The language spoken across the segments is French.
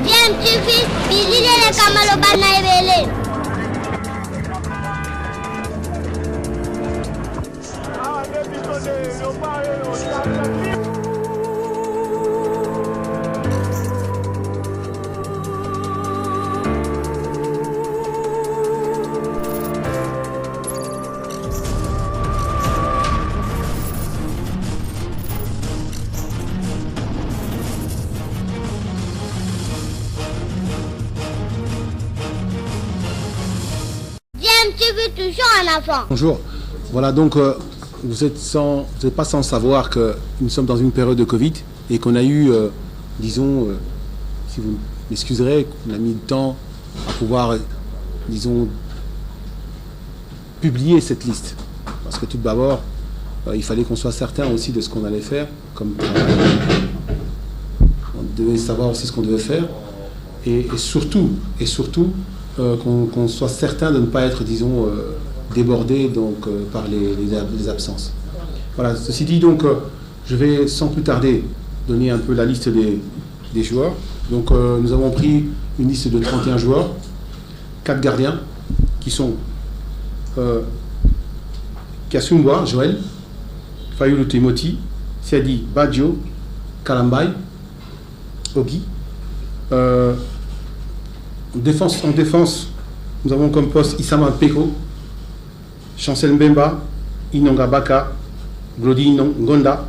Bien, tu fais, visiter les Kamalobana et Bélé. Tu veux toujours un enfant. Bonjour. Voilà, donc vous n'êtes pas sans savoir que nous sommes dans une période de Covid et qu'on a eu, disons, si vous m'excuserez, qu'on a mis le temps à pouvoir, disons, publier cette liste. Parce que tout d'abord, il fallait qu'on soit certain aussi de ce qu'on allait faire comme travail. On devait savoir aussi ce qu'on devait faire et surtout, qu'on soit certain de ne pas être, disons, débordé donc, par les absences. Voilà, ceci dit, donc, je vais sans plus tarder donner un peu la liste des joueurs. Donc, nous avons pris une liste de 31 joueurs, 4 gardiens, qui sont Kasumwa, Joël, Fayulu Timothy, Siadi Badjo, Kalambay, Ogi. En défense, nous avons comme poste Issama Peko, Chancel Mbemba, Inonga Baka, Glody Ngonda,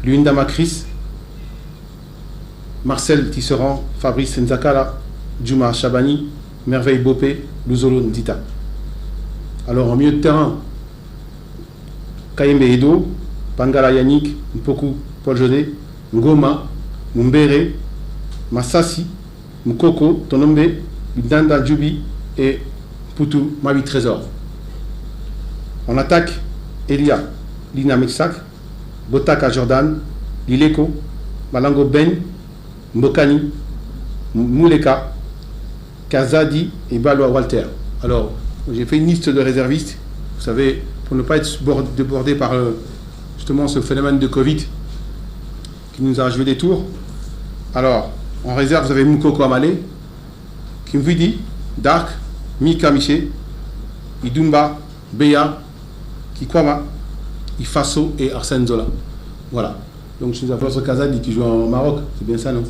Luinda Macris, Marcel Tisserand, Fabrice Nzakala, Djuma Chabani, Merveille Bopé, Luzolo Ndita. Alors en milieu de terrain, Kayembe Edo, Pangala Yannick, Mpoku Paul Jodet, Ngoma, Mumbere, Massassi, Mukoko, Tonombe, Danda Djubi et Poutou Mavi Trésor. En attaque, Elia, Lina Meksak, Botaka Jordan, Lileko, Malango Ben, Mbokani, Mouleka, Kazadi et Balois Walter. Alors, j'ai fait une liste de réservistes, vous savez, pour ne pas être débordé par justement ce phénomène de Covid qui nous a joué des tours. Alors, en réserve, vous avez Mukoko Amale, Kimvidi, Dark, Mika Miché, Idumba, Beya, Kikwama, Ifaso et Arsène Zola. Voilà. Donc je suis à votre Kazadi qui joue en Maroc, c'est bien ça, non?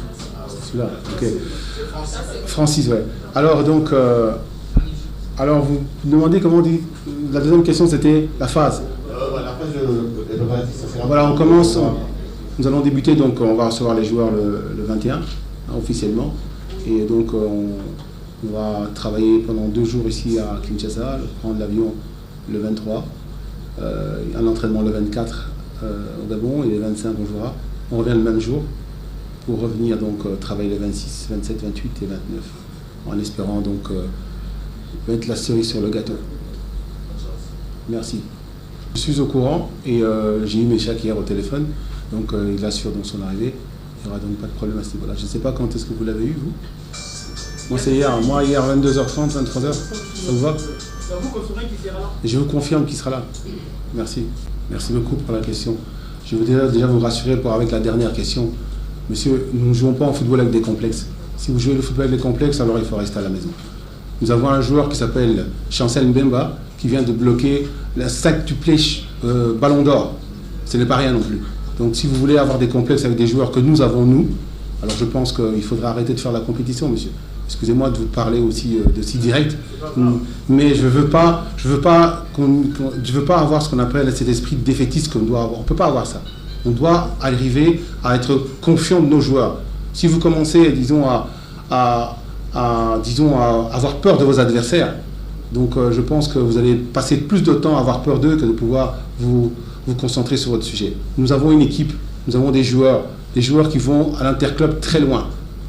C'est celui-là. Ok. Francis, ouais. Alors donc, alors vous demandez comment dit. La deuxième question c'était la phase. La phase de voilà, on commence. Nous allons débuter, donc on va recevoir les joueurs le 21, hein, officiellement. Et donc on va travailler pendant 2 jours ici à Kinshasa, prendre l'avion le 23, un entraînement le 24 au Gabon et le 25 on jouera. On revient le même jour pour revenir donc travailler le 26, 27, 28 et 29, en espérant donc mettre la cerise sur le gâteau. Merci. Je suis au courant et j'ai eu Méchac hier au téléphone. Donc il assure donc son arrivée. Il n'y aura donc pas de problème à ce niveau-là. Je ne sais pas quand est-ce que vous l'avez eu, vous. Moi c'est hier. Moi hier 22h30, 23h. Ça vous va? Vous confirmez qu'il sera là? Je vous confirme qu'il sera là. Merci. Merci beaucoup pour la question. Je veux déjà vous rassurer avec la dernière question. Monsieur, nous ne jouons pas en football avec des complexes. Si vous jouez le football avec des complexes, alors il faut rester à la maison. Nous avons un joueur qui s'appelle Chancel Mbemba qui vient de bloquer la sactuplé Ballon d'Or. Ce n'est pas rien non plus. Donc si vous voulez avoir des complexes avec des joueurs que nous avons, nous, alors je pense qu'il faudra arrêter de faire la compétition, monsieur. Excusez-moi de vous parler aussi de si direct, mais je veux pas avoir ce qu'on appelle cet esprit défaitiste qu'on doit avoir. On ne peut pas avoir ça. On doit arriver à être confiant de nos joueurs. Si vous commencez, disons, à avoir peur de vos adversaires, donc je pense que vous allez passer plus de temps à avoir peur d'eux que de pouvoir vous concentrer sur votre sujet. Nous avons une équipe, nous avons des joueurs qui vont à l'interclub très loin,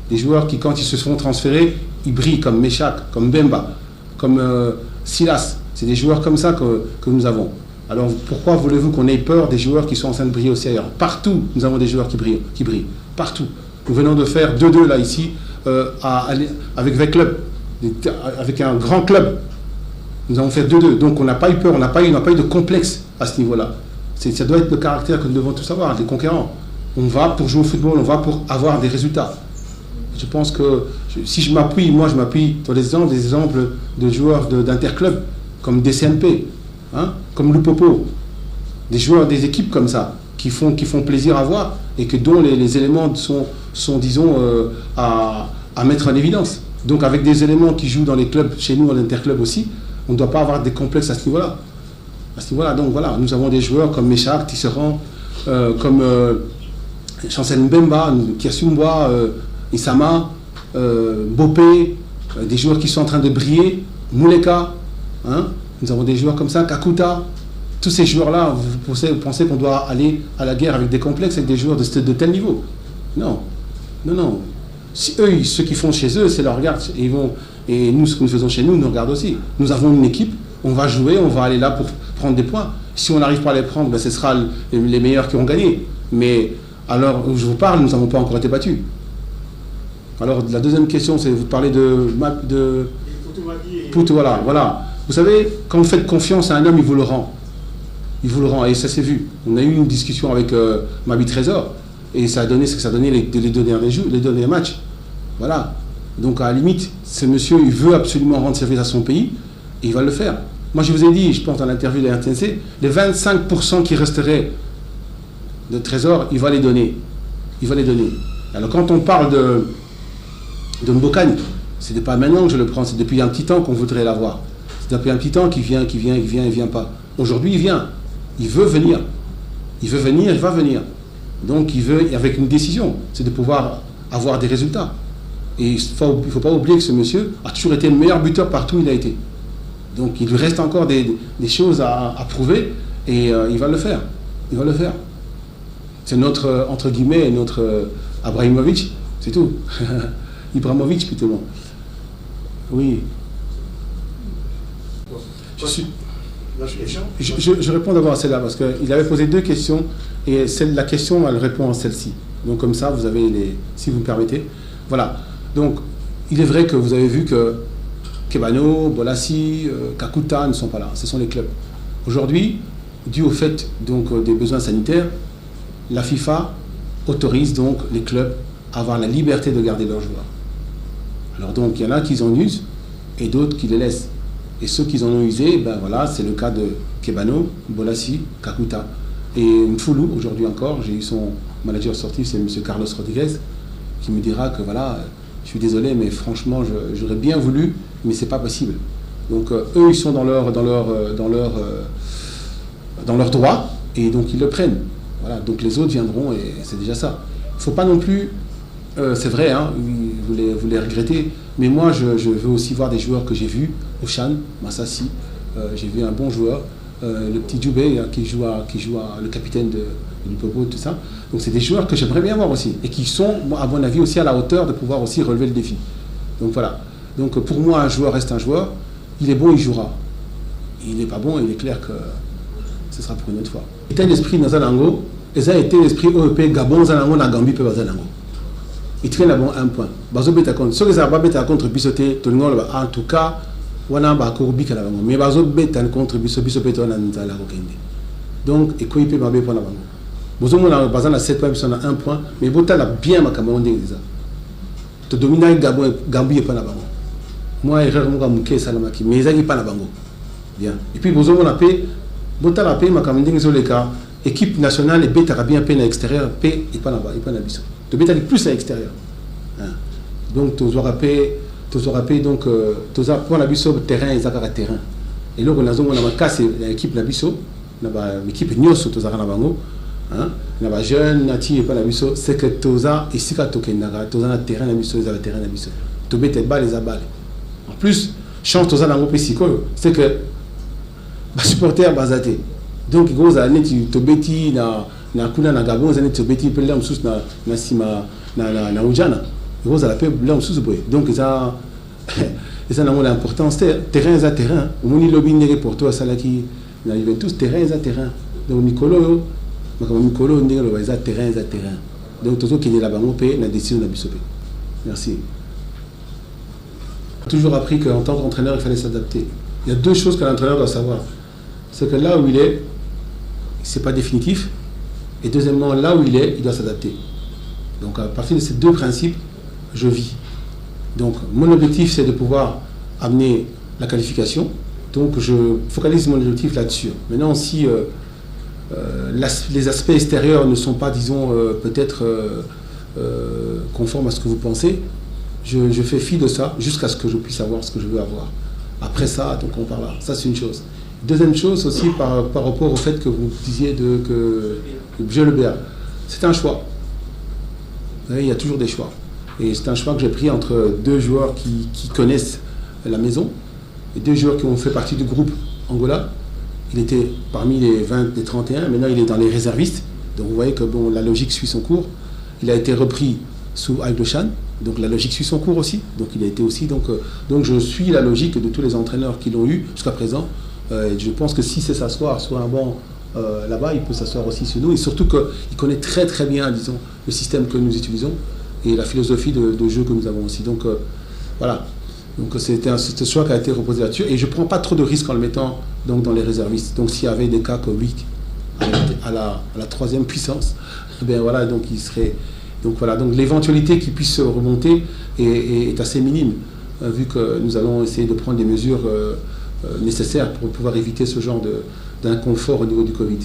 des joueurs qui, quand ils se seront transférés, ils brillent comme Méchac, comme Bemba, comme Silas. C'est des joueurs comme ça que nous avons. Alors pourquoi voulez-vous qu'on ait peur des joueurs qui sont en train de briller aussi ailleurs? Partout, nous avons des joueurs qui brillent, partout. Nous venons de faire 2-2 là, ici, avec Veclub, avec un grand club. Nous avons fait 2-2, donc on n'a pas eu peur, on n'a pas eu de complexe à ce niveau-là. Ça doit être le caractère que nous devons tous avoir, des conquérants. On va pour jouer au football, on va pour avoir des résultats. Je pense que si je m'appuie sur des exemples de joueurs d'interclub, comme DCNP, hein, comme Lupopo, des joueurs, des équipes comme ça, qui font plaisir à voir et dont les éléments sont disons, à mettre en évidence. Donc avec des éléments qui jouent dans les clubs, chez nous, en interclub aussi, on ne doit pas avoir des complexes à ce niveau-là. Donc voilà, nous avons des joueurs comme Méchak, Tisserand, comme Chancel Mbemba, Kiasumboa, Isama, Bopé, des joueurs qui sont en train de briller, Mouleka, hein, nous avons des joueurs comme ça, Kakuta. Tous ces joueurs-là, vous pensez qu'on doit aller à la guerre avec des complexes, avec des joueurs de tel niveau? Non. Si eux, ceux qui font chez eux, c'est leur regard. Et nous, ce que nous faisons chez nous, nous regardons aussi. Nous avons une équipe, on va jouer, on va aller là pour prendre des points. Si on n'arrive pas à les prendre, ce sera les meilleurs qui ont gagné. Mais alors, où je vous parle, nous n'avons pas encore été battus. Alors, la deuxième question, c'est vous parlez de Poutou, voilà. Vous savez, quand vous faites confiance à un homme, il vous le rend. Et ça s'est vu. On a eu une discussion avec Mabi Trésor, et ça a donné ce que ça a donné les derniers matchs. Voilà. Donc, à la limite, ce monsieur, il veut absolument rendre service à son pays, et il va le faire. Moi, je vous ai dit, je pense dans l'interview de la RTNC, les 25% qui resteraient de Trésor, il va les donner. Alors, quand on parle de Mbokani, ce n'est pas maintenant que je le prends, c'est depuis un petit temps qu'on voudrait l'avoir. C'est depuis un petit temps qu'il vient pas. Aujourd'hui, il vient. Il veut venir, il va venir. Donc il veut, avec une décision, c'est de pouvoir avoir des résultats. Et il ne faut pas oublier que ce monsieur a toujours été le meilleur buteur partout où il a été. Donc il lui reste encore des choses à prouver et il va le faire. C'est notre, entre guillemets, notre Abraimovic, c'est tout. Ibrahimovic plutôt. Oui. Je réponds d'abord à celle-là parce qu'il avait posé deux questions et la question, elle répond à celle-ci. Donc comme ça, vous avez si vous me permettez. Voilà. Donc, il est vrai que vous avez vu que Kebano, Bolassi, Kakuta ne sont pas là. Ce sont les clubs. Aujourd'hui, dû au fait donc, des besoins sanitaires, la FIFA autorise donc les clubs à avoir la liberté de garder leurs joueurs. Alors donc, il y en a qui en usent et d'autres qui les laissent. Et ceux qui en ont usé, ben voilà, c'est le cas de Kebano, Bolassi, Kakuta. Et Mfoulou, aujourd'hui encore, j'ai eu son manager sorti, c'est M. Carlos Rodriguez, qui me dira que voilà, je suis désolé, mais franchement, j'aurais bien voulu, mais c'est pas possible. Donc eux, ils sont dans leur droit, et donc ils le prennent. Voilà, donc les autres viendront, et c'est déjà ça. Il ne faut pas non plus, c'est vrai, hein, vous les regrettez, mais moi, je veux aussi voir des joueurs que j'ai vus, Ochan, Massassi, j'ai vu un bon joueur, le petit Djoubé qui joue le capitaine du Popo, tout ça. Donc c'est des joueurs que j'aimerais bien voir aussi, et qui sont, à mon avis, aussi à la hauteur de pouvoir aussi relever le défi. Donc voilà. Donc pour moi, un joueur reste un joueur, il est bon, il jouera. Il n'est pas bon, il est clair que ce sera pour une autre fois. C'était l'esprit dans Zalango, et ça a été l'esprit OEP, Gabon, Zalango, na Gambie, peu Zalango. Il traîne bon un point. Bazo beta contre. Ceux qui ont beta contre Bissoté, tout le monde en tout cas, wana ba ko bika la bango. Mais bazo beta contre Bissoté, beta na nzala ko kende. Donc et ko ipe ba be pour la bango. Bozo mona bazana 7 points, on a 1 point, mais bota la bien ma Cameroun déjà. To dominer Gabon, Gambie pas la bango. Moi erreur mo muke salamaki, mais ezali pas la bango. Bien. Et puis bozo mona pe bota la pe ma Cameroun sur les cas, équipe nationale et beta bien peine à l'extérieur, pe et pas là-bas, et pas na biso. De bêta plus à l'extérieur. Donc, tu auras payé, donc, tu auras pour la biso terrain et zakara terrain. Et là, on a un cas, c'est l'équipe la biso, l'équipe Nyoso, tu auras la bango, la jeune, Nati et pas la biso, c'est que tu auras ici qu'à Tokenaga, tu auras un terrain la biso, tu auras terrain la biso. Tu bêta balle les aballes. En plus, chance, tu auras la mope psycho, c'est que, supporter basaté. Donc, il y a un tu bêtis na kuna na Gabon zane tobeti pe lam sus na sima na ujana roza la pe lam sus boy donc ça na mon importance terrain za terrain moni lobby nere pour toi salaki na Juventus terrain za terrain donc Nicolo ndenge lo za terrain donc toto qui est là-bas mon pe na décision na bisope. Merci. J'ai toujours appris qu'en tant qu'entraîneur il fallait s'adapter. Il y a deux choses que l'entraîneur doit savoir, c'est que là où il est, c'est pas définitif. Et deuxièmement, là où il est, il doit s'adapter. Donc à partir de ces deux principes, je vis. Donc mon objectif, c'est de pouvoir amener la qualification. Donc je focalise mon objectif là-dessus. Maintenant, si les aspects extérieurs ne sont pas, disons, peut-être conformes à ce que vous pensez, je fais fi de ça jusqu'à ce que je puisse avoir ce que je veux avoir. Après ça, donc on parlera. Ça, c'est une chose. Deuxième chose aussi, par rapport au fait que vous disiez que Joe Lebert, c'est un choix. Vous voyez, il y a toujours des choix. Et c'est un choix que j'ai pris entre deux joueurs qui connaissent la maison et deux joueurs qui ont fait partie du groupe Angola. Il était parmi les 20 et 31, maintenant il est dans les réservistes. Donc vous voyez que bon, la logique suit son cours. Il a été repris sous Aïdou Chan, donc la logique suit son cours aussi. Donc il a été aussi, donc je suis la logique de tous les entraîneurs qui l'ont eu jusqu'à présent. Je pense que si c'est s'asseoir sur un banc là-bas, il peut s'asseoir aussi sur nous. Et surtout qu'il connaît très très bien, disons, le système que nous utilisons et la philosophie de jeu que nous avons aussi. Donc voilà. Donc c'est un choix qui a été reposé là-dessus. Et je ne prends pas trop de risques en le mettant donc, dans les réservistes. Donc s'il y avait des cas comme lui, à la troisième puissance, ben voilà, donc il serait. Donc voilà, donc l'éventualité qu'il puisse remonter est assez minime, vu que nous allons essayer de prendre des mesures nécessaires pour pouvoir éviter ce genre d'inconfort au niveau du Covid.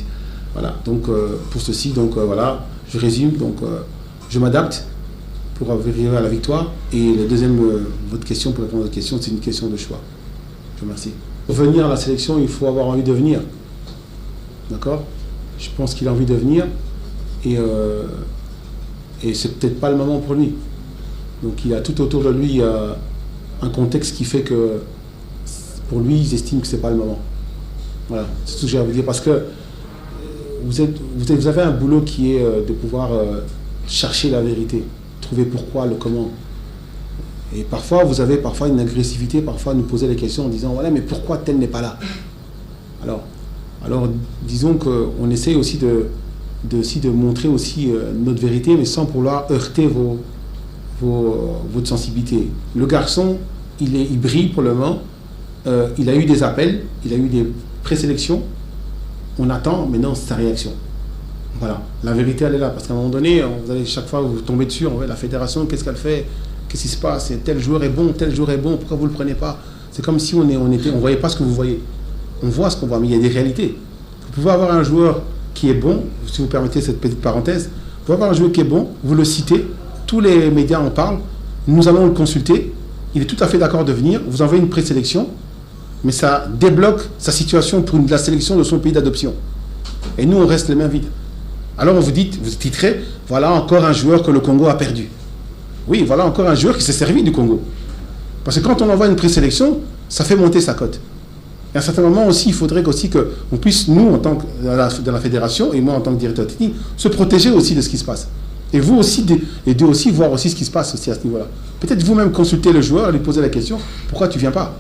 Voilà, donc pour ceci, donc voilà, je résume, donc je m'adapte pour arriver à la victoire. Et la deuxième, votre question, pour répondre à votre question, c'est une question de choix. Je vous remercie. Pour venir à la sélection, il faut avoir envie de venir. D'accord ? Je pense qu'il a envie de venir et c'est peut-être pas le moment pour lui. Donc il a tout autour de lui un contexte qui fait que pour lui, ils estiment que c'est pas le moment. Voilà, c'est tout ce que j'ai à vous dire parce que vous avez un boulot qui est de pouvoir chercher la vérité, trouver pourquoi, le comment. Et parfois, vous avez une agressivité, parfois nous poser des questions en disant voilà, mais pourquoi tel n'est pas là ? Alors disons qu'on essaye aussi de montrer aussi notre vérité, mais sans vouloir heurter votre sensibilité. Le garçon, il brille pour le moment. Il a eu des appels, il a eu des présélections. On attend maintenant sa réaction. Voilà, la vérité elle est là, parce qu'à un moment donné, vous allez chaque fois vous tombez dessus, la fédération, qu'est-ce qu'elle fait, qu'est-ce qui se passe, tel joueur est bon, pourquoi vous le prenez pas ? C'est comme si on voyait pas ce que vous voyez. On voit ce qu'on voit, mais il y a des réalités. Vous pouvez avoir un joueur qui est bon, si vous permettez cette petite parenthèse, vous pouvez avoir un joueur qui est bon, vous le citez, tous les médias en parlent, nous allons le consulter, il est tout à fait d'accord de venir, vous envoyez une présélection, mais ça débloque sa situation pour la sélection de son pays d'adoption. Et nous, on reste les mains vides. Alors vous titrez, voilà encore un joueur que le Congo a perdu. Oui, voilà encore un joueur qui s'est servi du Congo. Parce que quand on envoie une présélection, ça fait monter sa cote. Et à un certain moment aussi, il faudrait aussi qu'on puisse, nous, en tant que de la fédération, et moi en tant que directeur technique, se protéger aussi de ce qui se passe. Et vous aussi, de aussi voir aussi ce qui se passe aussi à ce niveau-là. Peut-être vous-même consulter le joueur, lui poser la question, pourquoi tu ne viens pas ?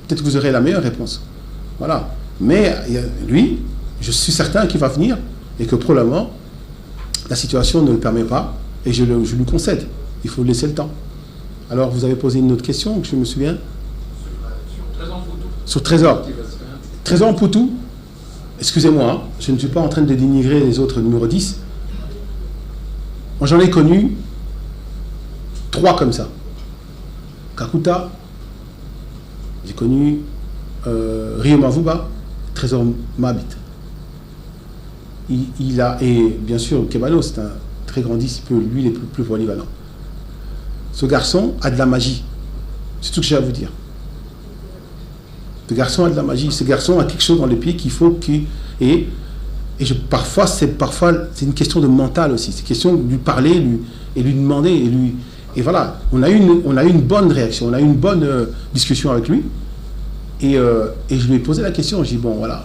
Peut-être que vous aurez la meilleure réponse. Voilà. Mais lui, je suis certain qu'il va venir et que probablement, la situation ne le permet pas et je lui concède. Il faut laisser le temps. Alors, vous avez posé une autre question, que je me souviens. Sur Trésor. Trésor Poutou, excusez-moi, hein, je ne suis pas en train de dénigrer les autres numéro 10. Moi, j'en ai connu 3 comme ça. Kakuta, j'ai connu Rio Mavuba, Trésor Mabit. Et bien sûr, Kebano, c'est un très grand 10, lui, il est plus polyvalent. Ce garçon a de la magie. C'est tout ce que j'ai à vous dire. Ce garçon a de la magie. Ce garçon a quelque chose dans les pieds qu'il faut qu'il... Parfois, c'est une question de mental aussi. C'est une question de lui parler et lui demander. Et voilà, on a eu une bonne réaction, on a eu une bonne discussion avec lui. Et je lui ai posé la question. Je lui ai dit, bon, voilà.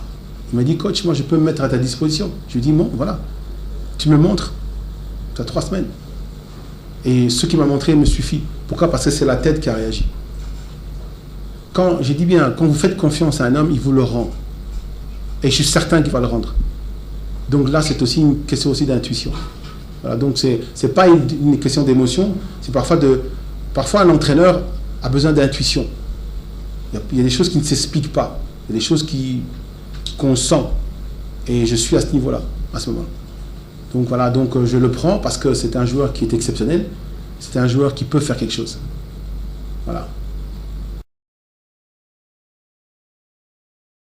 Il m'a dit, coach, moi, je peux me mettre à ta disposition. Je lui ai dit, bon, voilà. Tu me montres. Tu as 3 semaines. Et ce qu'il m'a montré me suffit. Pourquoi ? Parce que c'est la tête qui a réagi. J'ai dit bien, quand vous faites confiance à un homme, il vous le rend. Et je suis certain qu'il va le rendre. Donc là, c'est aussi une question aussi d'intuition. Voilà, donc c'est pas une question d'émotion, c'est parfois un entraîneur a besoin d'intuition. Il y a des choses qui ne s'expliquent pas. Il y a des choses qu'on sent. Et je suis à ce niveau-là, à ce moment-là. Donc voilà, donc je le prends parce que c'est un joueur qui est exceptionnel. C'est un joueur qui peut faire quelque chose. Voilà.